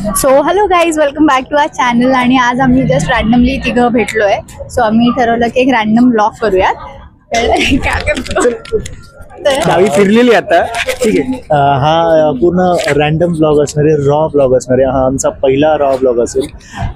So hello guys, welcome back to our channel. आणि आज आम्ही जस्ट रॅन्डमली तिघं भेटलोय. सो आम्ही ठरवलं की एक रॅन्डम ब्लॉग करूयात. गावी फिरलेली आता, ठीक आहे. हा पूर्ण रॅन्डम ब्लॉग असणार आहे, रॉ ब्लॉग असणार आहे. हा आमचा पहिला रॉ ब्लॉग असेल.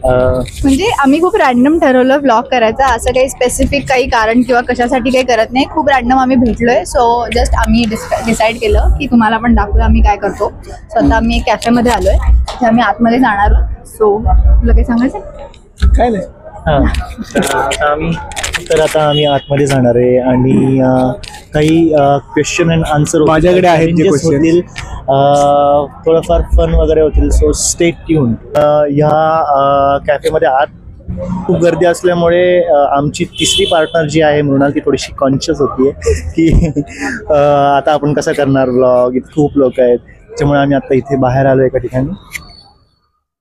म्हणजे आम्ही खूप रॅन्डम ठरवलं ब्लॉग करायचा. असं काही स्पेसिफिक काही कारण किंवा कशासाठी काही करत नाही. खूप रॅन्डम आम्ही भेटलोय. सो जस्ट आम्ही डिसाईड केलं की तुम्हाला पण दाखवूया आम्ही काय करतो. सो आता आम्ही एक कॅफेमध्ये आलोय, तिथे आम्ही आतमध्ये जाणार आहोत. सो तुला काही सांगायचं? काय नाही. आता आम्ही आतमध्ये जाणार आहे आणि काही क्वेश्चन अँड आन्सर माझ्याकडे आहेत जे होतील. थोडंफार फन वगैरे होतील. So stay tune. ह्या कॅफेमध्ये आत खूप गर्दी असल्यामुळे आमची तिसरी पार्टनर जी आहे मृणाल, ती थोडीशी कॉन्शियस होती की आता आपण कसं करणार ब्लॉग, इथे खूप लोक आहेत. त्याच्यामुळे आम्ही आता इथे बाहेर आलो एका ठिकाणी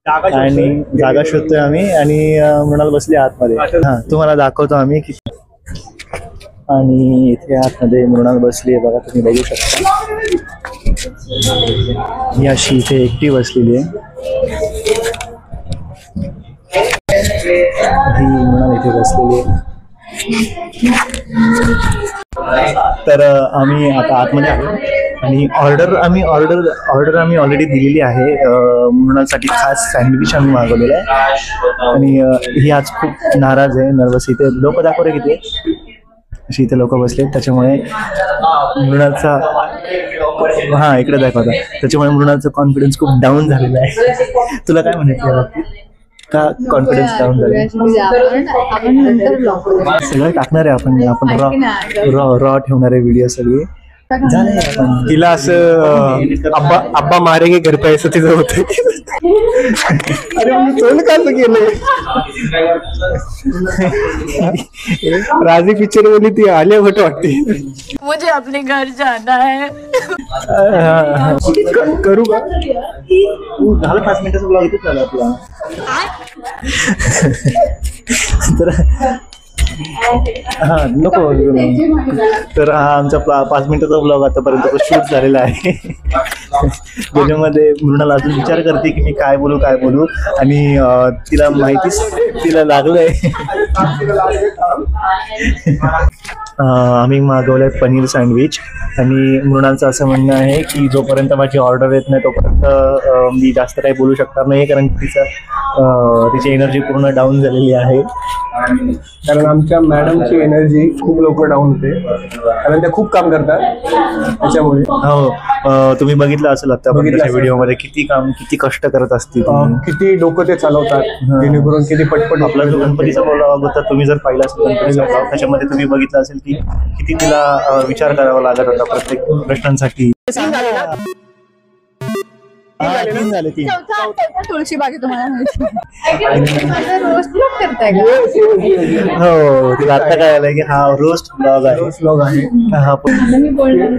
आणि जागा शोधतोय आम्ही. आणि मृणाल बसली आतमध्ये. हां, तुम्हाला दाखवतो आम्ही की. आणि इथे आतमध्ये मृणाल बसली आहे बघा, तुम्ही बघू शकता. ही अशी इथे एकटी बसलेली आहे. ही मृणाल इथे बसलेली आहे. तर आम्ही आता आतमध्ये आलो आणि ऑर्डर आम्ही ऑलरेडी दिलेली आहे. मृणालसाठी खास सँडविच आम्ही मागवलेलं आहे. आणि ही आज खूप नाराज आहे, नर्वस. इथे लोक दाखवले किती अशी इथे लोक बसले, त्याच्यामुळे मृणालचा हां इकडे दाखवता, त्याच्यामुळे मृणालचा कॉन्फिडन्स खूप डाऊन झालेला आहे. तुला काय म्हणायचं या बाबतीत? का कॉन्फिडन्स डाऊन झाले? सगळं टाकणार आहे आपण रॉ ठेवणार आहे व्हिडिओ सगळे. तिला असं अब्बा मारेंगे घर पे असं तिचं होतं. अरे तोंड कसं केलंय. राजी पिक्चर मध्ये ती आलिया भट वाटते. मुझे अपने घर जाना है. करू का? झालं 5 मिनिटाचा ब्लॉग इथेच झाला आपला. तर हां नको. तर हा आमचा 5 मिनिटाचा ब्लॉग आतापर्यंत शूट झालेला आहे. ज्याच्यामध्ये मृणाल अजून विचार करते की मी काय बोलू. आणि तिला माहितीच तिला लागलंय. आम्ही मागवलंय पनीर सँडविच. आणि मृणालचं असं म्हणणं आहे की जोपर्यंत माझी ऑर्डर येत नाही तोपर्यंत मी जास्त काही बोलू शकणार नाही, कारण तिची एनर्जी पूर्ण डाऊन झालेली आहे. कारण आमच्या मॅडमची एनर्जी खूप लवकर डाऊन होते, कारण त्या खूप काम करतात त्याच्यामुळे. हो, तुम्ही बघितलं असेल आता व्हिडिओमध्ये किती कष्ट करत असतील, किती डोकं ते चालवतात, जेणेकरून किती पटपट. आपला जो गणपतीचा ब्लॉग होता, तुम्ही जर पाहिला असेल गणपतीचा ब्लॉग, त्याच्यामध्ये तुम्ही बघितलं असेल की किती तिला विचार करावा लागत होता प्रत्येक प्रश्नांसाठी. 3 झाले. तुळशी बागे तुम्हाला रोस्ट ब्लॉग करताय का? हो, तिला आता काय आलंय की हा रोस्ट ब्लॉग आहे. मी बोलणार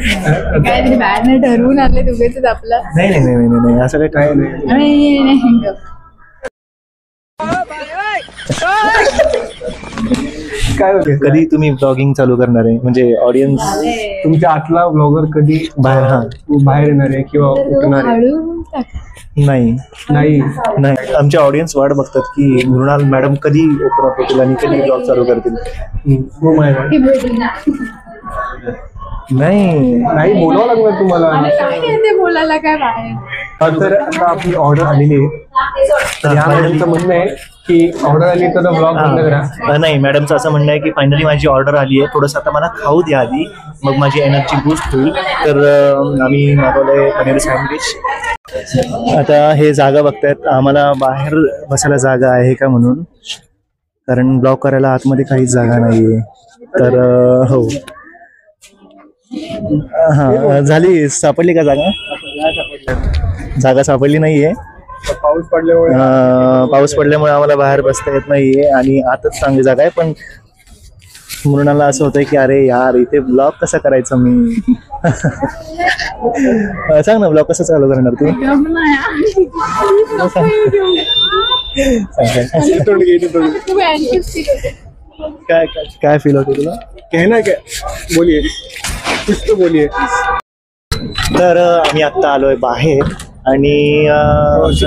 काय बॅड नाही, ठरवून आले दोघेच आपलं. नाही असं काही नाही. काय होते? कधी तुम्ही ब्लॉगिंग चालू करणार आहे, म्हणजे ऑडियन्स तुमच्या आतला ब्लॉगर कधी बाहेर येणार आहे किंवा उठणार आहे? नाही. आमचे ऑडियन्स वाट बघतात की मृणाल मॅडम कधी ओपन अप होतील आणि कधी ब्लॉग चालू करतील. नाही बोलावं लागणार तुम्हाला. बोलायला काय बाहेर. तर आता आपली ऑर्डर आलेली आहे. मॅडमचं म्हणणं आहे की ऑर्डर आली तर ब्लॉग बंद करा. नाही, मॅडमचं असं म्हणणं आहे की फायनली माझी ऑर्डर आली आहे, थोडंसं आता मला खाऊ द्या आधी, मग माझी एनर्जी बूस्ट होईल. तर आम्ही मागवलंय पनीर सँडविच. आता हे जागा बघतायत, आम्हाला बाहेर बसायला जागा आहे का म्हणून, कारण ब्लॉग करायला आतमध्ये काहीच जागा नाही आहे. तर हो, हां झाली. सापडली का जागा? जागा सापडली नाहीये. पाऊस पडल्यामुळे आम्हाला बाहेर बसता येत नाहीये आणि आतच चांगली जागा आहे. पण मृणाला असं होतंय की अरे यार, इथे ब्लॉग कसा करायचा मी. सांग ना, ब्लॉग कसं चालू करणार तू? काय फील होते तुला? कहना क्या? बोलिए, कुछ तो बोलिए. तर आम्ही आत्ता आलोय बाहेर आणि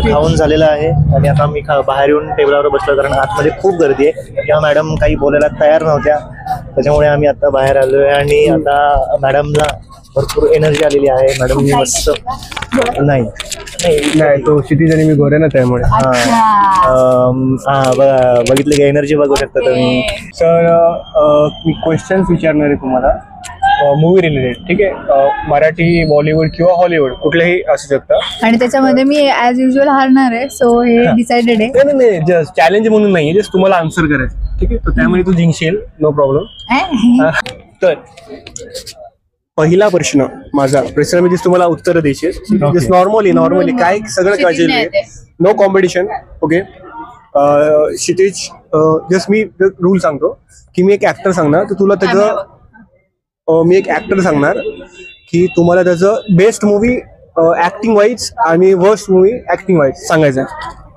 खाऊन झालेलं आहे आणि आता मी बाहेर येऊन टेबलावर बसलो कारण आतमध्ये खूप गर्दी आहे. या मॅडम काही बोलायला तयार नव्हत्या, त्याच्यामुळे आम्ही आता बाहेर आलोय आणि आता मॅडमला भरपूर एनर्जी आलेली आहे. मॅडम मी मस्त नाही तो क्षितिज आणि मी गोरे ना त्यामुळे. बघितलं की एनर्जी बघू शकता तुम्ही. सर मी क्वेश्चन्स विचारणार आहे तुम्हाला मूवी रिलेटेड, ठीक आहे? मराठी, बॉलिवूड किंवा हॉलिवूड कुठल्याही असू शकतं. आणि त्याच्यामध्ये मी ऍज युजल हारणार आहे, सो हे डिसाइडेड आहे. नाही जस्ट चॅलेंज म्हणून नाही, जस्ट तुम्हाला आन्सर करायचं, ठीक आहे? तर त्यामध्ये तू जिंकशील, नो प्रॉब्लेम. तर पहिला प्रश्न माझा मी तुम्हाला उत्तर द्यायचे जस्ट नॉर्मली काय सगळं काळजी, नो कॉम्पिटिशन. ओके क्षितिज, जस्ट मी रूल सांगतो की मी एक ऍक्टर सांगणार, तर तुला त्याचं मी एक ऍक्टर सांगणार की तुम्हाला त्याचं बेस्ट मूवी ऍक्टिंग वाईज आणि वर्स्ट मूवी ऍक्टिंग वाईज सांगायचं आहे,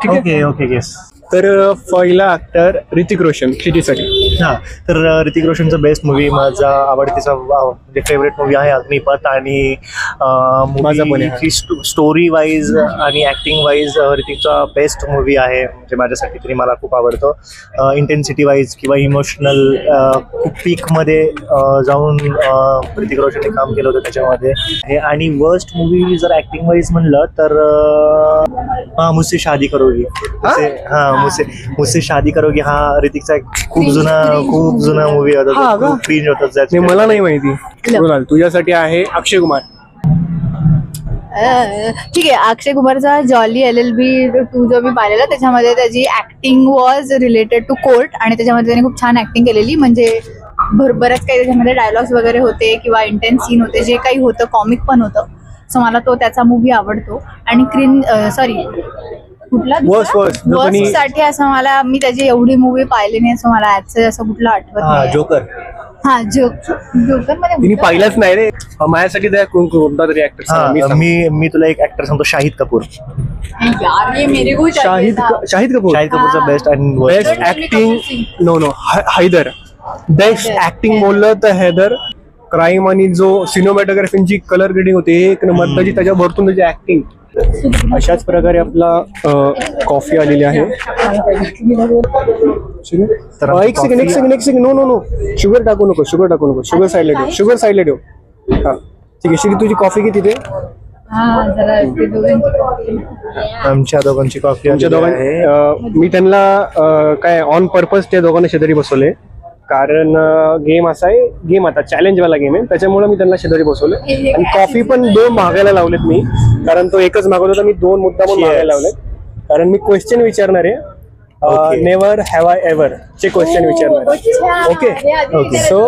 ठीक आहे? Okay yes. तर पहिला ऍक्टर ऋतिक रोशन क्षितिजसाठी. हा, तर ऋतिक रोशनचा बेस्ट मूवी माझा आवडतीचा म्हणजे फेवरेट मूवी आहे अग्निपथ. आणि माझा पण आहे. स्टोरी वाईज आणि ऍक्टिंग वाईज ऋतिकचा बेस्ट मूवी आहे म्हणजे माझ्यासाठी तरी. मला खूप आवडतो इंटेन्सिटी वाईज किंवा इमोशनल खूप पीकमध्ये जाऊन ऋतिक रोशनने काम केलं होतं त्याच्यामध्ये हे. आणि वर्स्ट मूवी जर ऍक्टिंग वाईज म्हणलं तर मुझसे शादी करोगी. मुझसे शादी करोगी हा ऋतिकचा खूप जुना मूवी होता, खूप क्रिंज होता. मला नाही माहिती. तुझ्यासाठी आहे अक्षय कुमार. ठीक आहे, अक्षय कुमारचा जॉली LLB 2 जो मी पाहिलेला त्याच्यामध्ये त्याची acting was related to court आणि त्याच्यामध्ये त्याने खूप छान ऍक्टिंग केलेली. म्हणजे बरंच काही त्याच्यामध्ये डायलॉग्स वगैरे होते किंवा इंटेन्स सीन होते, जे काही होतं कॉमिक पण होतं. सो मला तो त्याचा मूवी आवडतो. आणि कुठला वर्स्ट साठी असं मला, मी त्याची एवढी मूवी पाहिली नाही असं मला असं कुठलं आठवत नाही. जोकर. हा जोकर मध्ये पाहिलाच नाही रे माझ्यासाठी. कोणता तरी ऍक्टर मी तुला एक ऍक्टर सांगतो, शाहिद कपूर. शाहिद कपूरचा बेस्ट आणि best acting. No Haider. Best acting बोललं तर हैदर. क्राईम आणि जो सिनेमॅटोग्राफीची कलर ग्रेडिंग होते एक नंबर त्याची, त्याच्या भरतून त्याची ऍक्टिंग. अशाच प्रकारे आपला कॉफी आलेली आहे. एक सेकंड. नो शुगर टाकू नको. शुगर साईडला ठेव. हा ठीक आहे. श्री तुझी कॉफी किती ते? आमच्या दोघांची कॉफी. मी त्यांना काय ऑन पर्पज त्या दोघांना शेजारी बसवले कारण गेम असा आहे, गेम आता चॅलेंजवाला गेम आहे त्याच्यामुळे मी त्यांना शेजारी बसवले. आणि कॉफी पण 2 मागायला लावलेत मी, कारण तो एकच मागवत होता. मी 2 मुद्दाम मागायला लावलेत कारण मी क्वेश्चन विचारणार आहे. नेव्हर हॅव आय एव्हर चे क्वेश्चन विचारणार आहे. ओके सो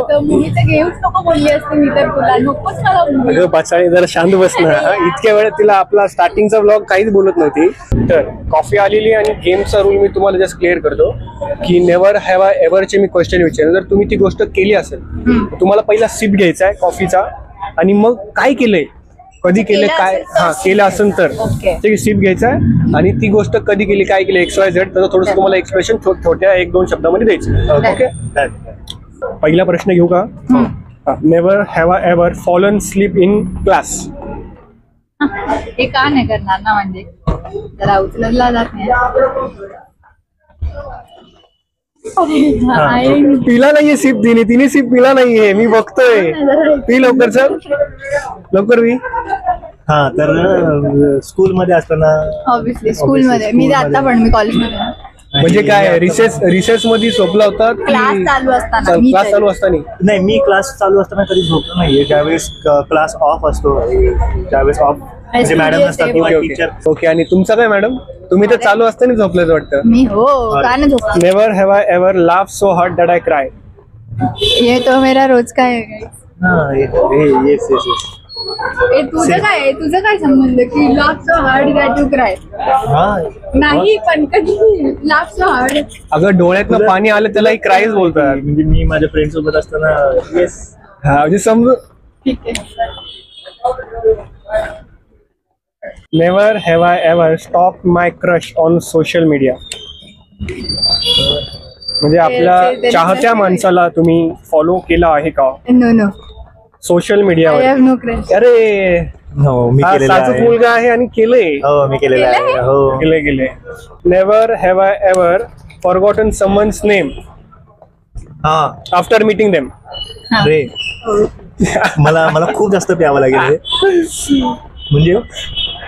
अगं बाचाळी जरा शांत बसणार. इतक्या वेळात तिला आपला स्टार्टिंगचा व्लॉग काहीच बोलत नव्हती. तर कॉफी आलेली आणि गेमचा रूल मी तुम्हाला जस्ट क्लिअर करतो की नेव्हर हॅव आय एव्हर चे मी क्वेश्चन विचारतो. जर तुम्ही ती गोष्ट केली असेल तुम्हाला पहिला सिप घ्यायचा आहे कॉफीचा आणि मग काय केलंय, कधी केले, काय केलं असेल तर ठीक आहे सिप घ्यायचा आणि ती गोष्ट कधी केली, काय केली, XYZ त्याचं थोडंसं तुम्हाला एक्सप्रेशन छोट्या 1-2 शब्दामध्ये द्यायचं. ओके पहिला प्रश्न घेऊ का? Never have I ever fallen sleep in class. हे का नाही करणार ना, म्हणजे त्याला उचलला जात नाही. पिला नाहीये सिप, तिने सिप पिला नाहीये, मी बघतोय. पी लवकर, चल लवकर पी. हा तर स्कूलमध्ये असताना ऑब्विसली स्कूलमध्ये मी आता पण मी कॉलेजमध्ये. म्हणजे काय रिसेस मध्ये झोपला होता? क्लास चालू असताना नाही, मी क्लास चालू असताना कधी झोपलो नाहीये. ज्यावेळेस क्लास ऑफ असतो त्यावेळेस ऑफ म्हणजे मॅडम नसतात किंवा टीचर. ओके आणि तुमचं काय मॅडम? तुम्ही तर चालू असताना झोपल्याच वाटतं. मी हो का नाही झोपलो. Never have I ever laugh so hard that I cry. ये तो मेरा रोज का है. येस. तुझं काय संबंध की laugh so hard that you cry? नाही पण कधी लाफ सो हार्ड. अगं डोळ्यातनं पाणी आलं त्याला क्रायच बोलतात. म्हणजे मी माझ्या फ्रेंड सोबत असताना येस. हा म्हणजे समजू. ठीक आहे. Never have I ever stop my crush on social media. म्हणजे आपल्या चाहत्या माणसाला तुम्ही फॉलो केला आहे का नो सोशल मीडियावर? No crush. अरे हो मी हा केलेला साजूक आहे. मुलगा आहे आणि केलंय. हो मी केलेला आहे. हो केले. Never have I ever forgotten someone's name हा आफ्टर मीटिंग देम. अरे मला खूप जास्त प्यावं लागेल हे. म्हणजे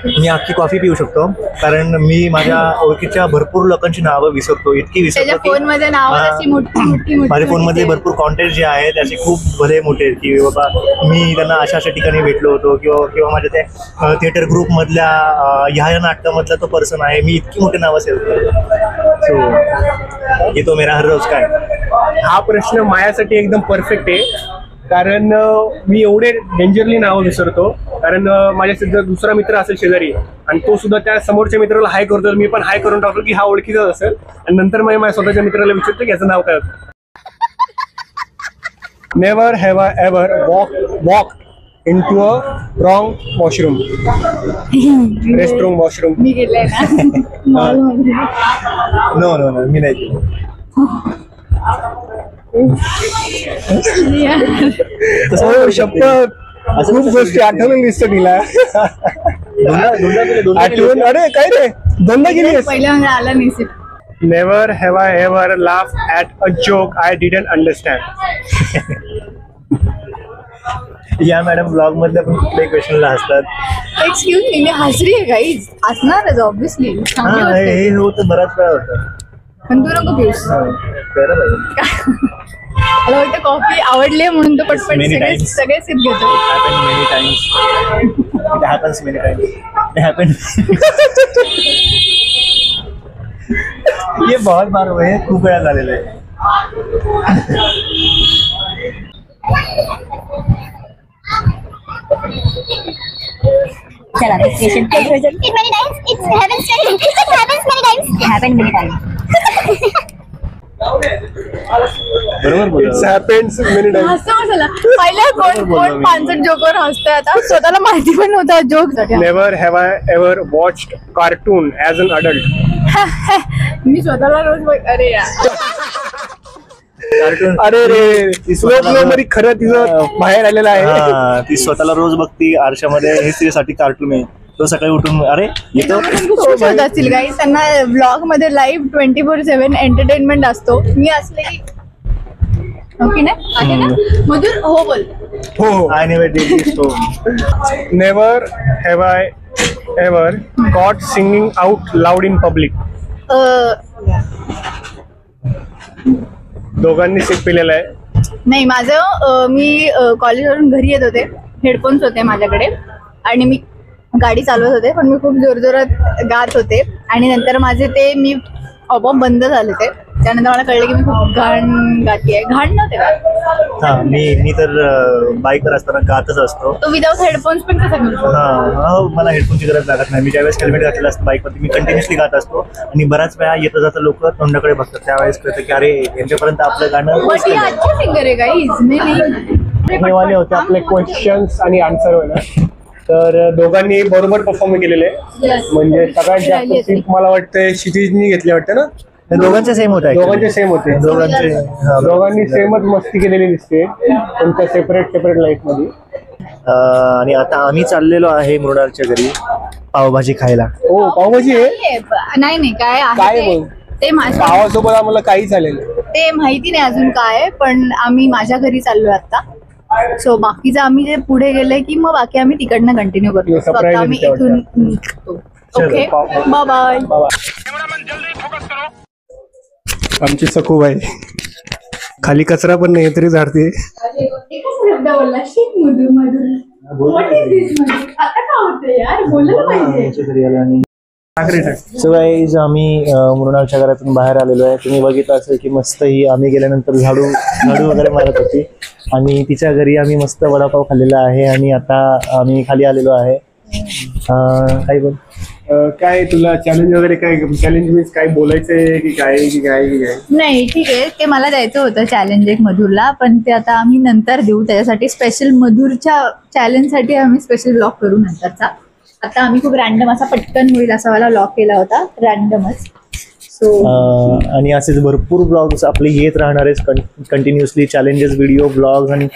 मी अख्खी कॉफी पिऊ शकतो कारण मी माझ्या ओळखीच्या भरपूर लोकांची नावं विसरतो, इतकी त्याच्या विसरतो फोन मध्ये नाव अशी मोठी माझ्या फोन मध्ये भरपूर कॉन्टॅक्ट जे आहेत त्याचे खूप भले मोठे आहेत की बाबा मी त्यांना अशा ठिकाणी भेटलो होतो किंवा माझ्या त्या थिएटर ग्रुप मधल्या ह्या नाटकामधला तो पर्सन आहे. मी इतकी मोठी नावं सेव्ह करतो. सो ये तो मेरा हर रोज काय. हा प्रश्न माझ्यासाठी एकदम परफेक्ट आहे कारण मी एवढे डेंजरली नावं विसरतो. कारण माझ्या जर दुसरा मित्र असेल शेजारी आणि तो सुद्धा त्या समोरच्या मित्राला हाय करतो, मी पण हाय करून टाकतो की हा ओळखीचाच असेल आणि नंतर मी माझ्या स्वतःच्या मित्राला विचारतो की याचं नाव काय होतं. Never have I ever walk in to a wrong washroom. Restroom washroom. मी गेले ना मॉल मध्ये. नो नो नो मी नाही केलं. शपथ खूप गोष्टी आठवण दिसतं तिला. आठवण अरे काय रे दोनदा गेली. पहिल्या म्हणजे आला नाही. Never have I ever laugh at a joke I didn't understand. या मॅडम ब्लॉग मधल्या पण कुठल्याही क्वेश्चनला हसतात. एक्सक्यूज मी हसरी आहे गाईज. असणारच ऑब्विसली. हे होतं बराच वेळा होतं. पण तू नको पिऊस. बरं पाहिजे. मला वाटतं कॉफी आवडली म्हणून तो पटपट Many times. सगळे सिप घेतो. happened many times. It happens many times. It happened. ये बहुत बार हुए हैं, खूप वेळा झालेलं आहे. चला station pay many times it happens many times it happened many times. बरोबर बोलला. It's happens many times. हसतो कशाला? पहिल्या कोण पानसट जोकवर हसतोय आता. स्वतःला माहिती पण नव्हता joke. Never have I ever watched cartoon as an adult. मी स्वतःला रोज अरे यार. Cartoon. अरे रे ती स्लो स्वतःला- मध्ये खरं तिचं बाहेर आलेलं आहे. हा, ती स्वतःला रोज बघती आरशामध्ये. हे तिच्यासाठी कार्टून आहे. तो सकाळी उठून अरे येतो. खूप खुश होत असतील काही. त्यांना ब्लॉग मध्ये लाईव्ह 24/7 एंटरटेनमेंट असतो. मी असले की ओके ना आहे ना मधुर. हो बोल. हो. I never did this. So never have I ever got singing out loud in public. दोघांनी सिप पिलेलं आहे. नाही माझं मी कॉलेजवरून घरी येत होते. हेडफोन्स होते माझ्याकडे आणि मी गाडी चालवत होते पण मी खूप जोरजोरात गात होते आणि नंतर माझे ते मी आपोआप बंद झाले ते. त्यानंतर मला कळलं की मी खूप घाण गाती आहे. घाण नव्हते का? हा मी तर बाईकवर असताना गातच असतो. तो विदाउट हेडफोन्स पण कसा करू शकतो? हा मला हेडफोनची गरज लागत नाही. मी ज्यावेळेस हेल्मेट घातलेलं असतं बाईकवरती मी कंटिन्युअसली गात असतो आणि बऱ्याच वेळा येतं जातं लोक तोंडाकडे बघतात. त्यावेळेस कळतं की अरे यांच्यापर्यंत आपलं गाणं बट ही अच्छी सिंगर आहे गाईज. मी नाही हे वाले होते आपले क्वेश्चन्स आणि आन्सर होणार. तर दोघांनी बरोबर परफॉर्म केलेले आहे. म्हणजे सगळ्यात जास्त सीट मला वाटतं क्षितिजनी घेतले वाटतं ना. दोघांचे सेम होत आहे. दोघांचे सेम होते. दोघांनी सेमच मस्ती केलेली दिसते त्यांच्या सेपरेट लाईफ मध्ये. आणि आता आम्ही चाललेलो आहे मृणालच्या घरी पावभाजी खायला. हो पावभाजी आहे. नाही काय काय आहे मग? ते माझ्या पावासोबत आम्हाला काही चालेल. ते माहिती नाही अजून काय आहे, पण आम्ही माझ्या घरी चाललोय आता. सो बाकीचं आम्ही जे पुढे गेले की मग बाकी आम्ही तिकडनं कंटिन्यू करतो. हे So surprise आता आम्ही आहे इथून निघतो. ओके चलो. बाय. आमची सखूबाई खाली कचरा पण नाही तरी झाडते. सो गाईज आम्ही मृणालच्या घरातून बाहेर आलेलो आहे. तुम्ही बघितलं असेल की मस्त ही आम्ही गेल्यानंतर झाडू वगैरे मारत होती आणि तिच्या घरी आम्ही मस्त वडापाव खाल्लेला आहे आणि आता आम्ही खाली आलेलो आहे. काय बोल काय तुला चॅलेंज वगैरे काय चॅलेंज मीन्स काय बोलायचंय की काय नाही ठीक आहे. ते मला द्यायचं होतं चॅलेंज एक मधुरला, पण ते आता आम्ही नंतर देऊ. त्याच्यासाठी स्पेशल मधुरच्या चॅलेंजसाठी आम्ही स्पेशल ब्लॉग करू नंतरचा. आता आम्ही खूप रॅन्डम असा पटकन होईल असा वाला ब्लॉग केला होता. रॅन्डमच. सो आणि असेच भरपूर ब्लॉग्स आपले येत राहणार आहेत कंटिन्युअसली. चॅलेंजेस व्हिडिओ ब्लॉग्स आणि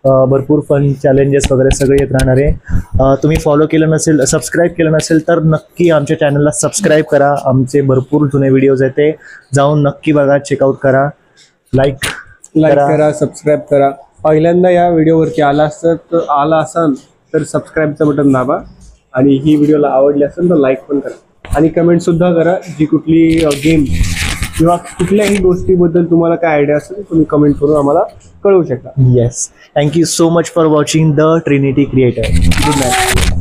भरपूर फन चॅलेंजेस वगैरे सगळे येत राहणार आहे. तुम्ही फॉलो केलं नसेल, सबस्क्राईब केलं नसेल तर नक्की आमच्या चॅनलला सबस्क्राईब करा. आमचे भरपूर जुने व्हिडिओज आहेत, ते जाऊन नक्की बघा, चेकआउट करा, लाईक करा, सबस्क्राईब करा. पहिल्यांदा या व्हिडिओवरती आला असाल तर सबस्क्राईबचं बटन दाबा आणि ही व्हिडिओला आवडली असेल तर लाईक पण करा आणि कमेंट सुद्धा करा. जी कुठली गेम किंवा कुठल्याही गोष्टीबद्दल तुम्हाला काय आयडिया असेल तुम्ही कमेंट करून आम्हाला कळवू शकता. Yes, thank you so much for watching the Trinity creator. Good night.